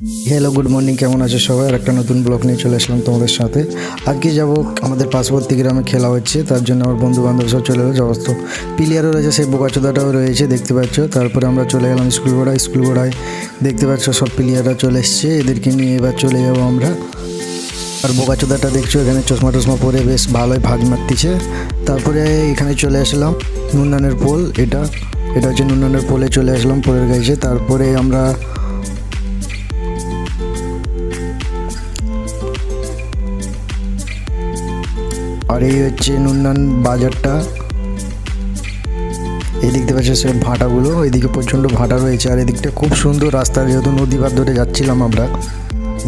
Hello good morning, কেমন আছো সবাই? আর একটা নতুন ব্লগ নিয়ে চলে আসলাম তোমাদের সাথে। আজকে যাব আমাদের পার্শ্ববর্তী গ্রামে খেলা হচ্ছে, তার জন্য আমার বন্ধু বান্ধব সব চলে এলো। সমস্ত প্লেয়ারও রয়েছে, সেই বোকাচোদাটাও রয়েছে দেখতে পাচ্ছ। তারপরে আমরা চলে গেলাম স্কুল গোড়ায় দেখতে পাচ্ছ সব প্লেয়াররা চলে এসছে, এদেরকে নিয়ে এবার চলে যাবো আমরা। আর বোকাচোদাটা দেখছো এখানে চশমা টশমা পরে বেশ ভালোই ভাগ মারতিছে। তারপরে এখানে চলে আসলাম নুননানের পোল, এটা হচ্ছে নুননানের পোলে চলে আসলাম, পোলের গাইছে। তারপরে আমরা আর এই হচ্ছে নুননান বাজারটা, এই দেখতে পাচ্ছ সব ভাটাগুলো, এদিকে প্রচণ্ড ভাটা রয়েছে। আর এদিকটা খুব সুন্দর রাস্তা, যেহেতু নদী বাদ ধরে যাচ্ছিলাম আমরা।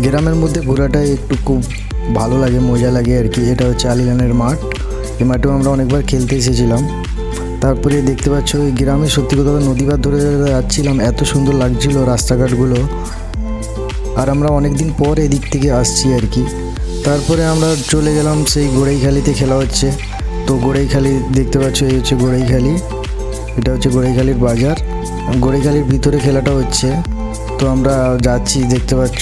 গ্রামের মধ্যে ঘোরাটাই একটু খুব ভালো লাগে, মজা লাগে আর কি। এটা হচ্ছে আলিগানের মাঠ, এই মাঠেও আমরা অনেকবার খেলতে এসেছিলাম। তারপরে দেখতে পাচ্ছ এই গ্রামে সত্যি কথা নদী বাদ ধরে যাচ্ছিলাম, এত সুন্দর লাগছিল রাস্তাঘাটগুলো। আর আমরা অনেক দিন পর এদিক থেকে আসছি আর কি। তারপরে আমরা চলে গেলাম সেই গোড়াইখালিতে, খেলা হচ্ছে। তো গোড়াইখালি দেখতে পাচ্ছ, এই হচ্ছে গোড়াইখালি, এটা হচ্ছে গোড়াইখালির বাজার, গোড়াইখালির ভিতরে খেলাটা হচ্ছে। তো আমরা যাচ্ছি, দেখতে পাচ্ছ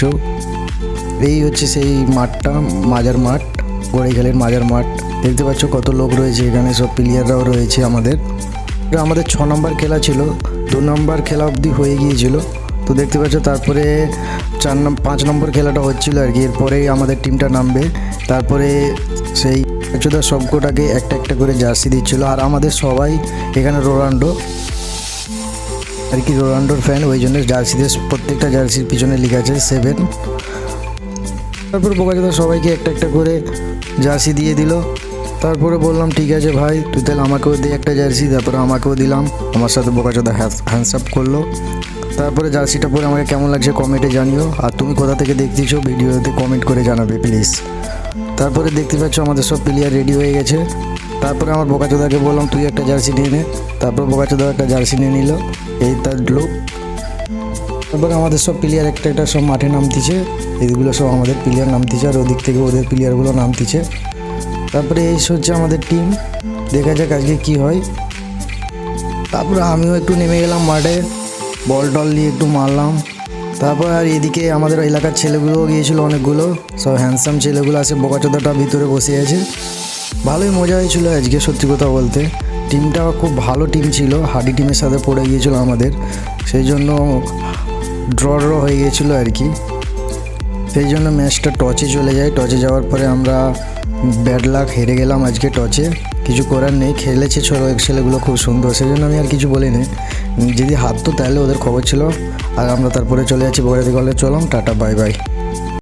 এই হচ্ছে সেই মাঠটা, মাজার মাঠ, গোড়াইখালির মাজার মাঠ। দেখতে পাচ্ছ কত লোক রয়েছে এখানে, সব প্লেয়াররাও রয়েছে। আমাদের 6 নম্বর খেলা ছিল, 2 নম্বর খেলা অবধি হয়ে গিয়েছিল। তো দেখতে পাচ্ছ তারপরে 5 নম্বর খেলাটা হচ্ছিল আর কি। এরপরেই আমাদের টিমটা নামবে। তারপরে সেই সবকটাকে একটা একটা করে জার্সি দিচ্ছিল। আর আমাদের সবাই এখানে রোনাল্ডো আর কি, রোনাল্ডোর ফ্যান, ওই জন্য জার্সিদের প্রত্যেকটা জার্সির পিছনে লেখা আছে 7। তারপর বোকাচোদা সবাইকে একটা একটা করে জার্সি দিয়ে দিল। তারপরে বললাম ঠিক আছে ভাই, তুই তাহলে আমাকেও দে একটা জার্সি। তারপরে আমাকেও দিলাম, আমার সাথে বোকাচোদা হ্যান্ডস আপ করলো। তারপরে জার্সিটা পরে আমাকে কেমন লাগছে কমেন্টে জানিও। আর তুমি কোথা থেকে দেখতেছো ভিডিওতে কমেন্ট করে জানাবে প্লিজ। তারপরে দেখতে পাচ্ছ আমাদের সব প্লেয়ার রেডি হয়ে গেছে। তারপরে আমার বোকাচোদাকে বললাম তুই একটা জার্সি নিয়ে নে। তারপর বোকাচোদা একটা জার্সি নিয়ে নিল, এই তার লোক। তারপরে আমাদের সব প্লেয়ার একটা একটা সব মাঠে নামতিছে, এইগুলো সব আমাদের প্লেয়ার নামতিছে, আর ওদিক থেকে ওদের প্লেয়ারগুলো নামতিছে। তারপরে এই হচ্ছে আমাদের টিম, দেখা যাক আজকে কি হয়। তারপরে আমিও একটু নেমে গেলাম মাঠে, বল টল নিয়ে একটু মারলাম। তারপর আর এদিকে আমাদের এলাকার ছেলেগুলোও গিয়েছিলো অনেকগুলো, সব হ্যান্ডসাম ছেলেগুলো আছে। বোকাচোদাটা ভিতরে বসে আছে। ভালোই মজা হয়েছিল আজকে সত্যি কথা বলতে। টিমটা খুব ভালো টিম ছিল, হাডি টিমের সাথে পড়ে গিয়েছিলো আমাদের, সেই জন্য ড্র হয়ে গিয়েছিলো আর কি। সেই জন্য ম্যাচটা টচে চলে যায়। টচে যাওয়ার পরে আমরা ব্যাড লাক হেরে গেলাম আজকে টচে। কিছু করার নেই, খেলেছে ছেলেগুলো খুব সুন্দর, সেই জন্য আমি আর কিছু বলিনি। যদি হারতো তাহলে ওদের খবর ছিল। আর আমরা তারপরে চলে যাচ্ছি বগুড়া থেকে, চলাম, টাটা বাই বাই।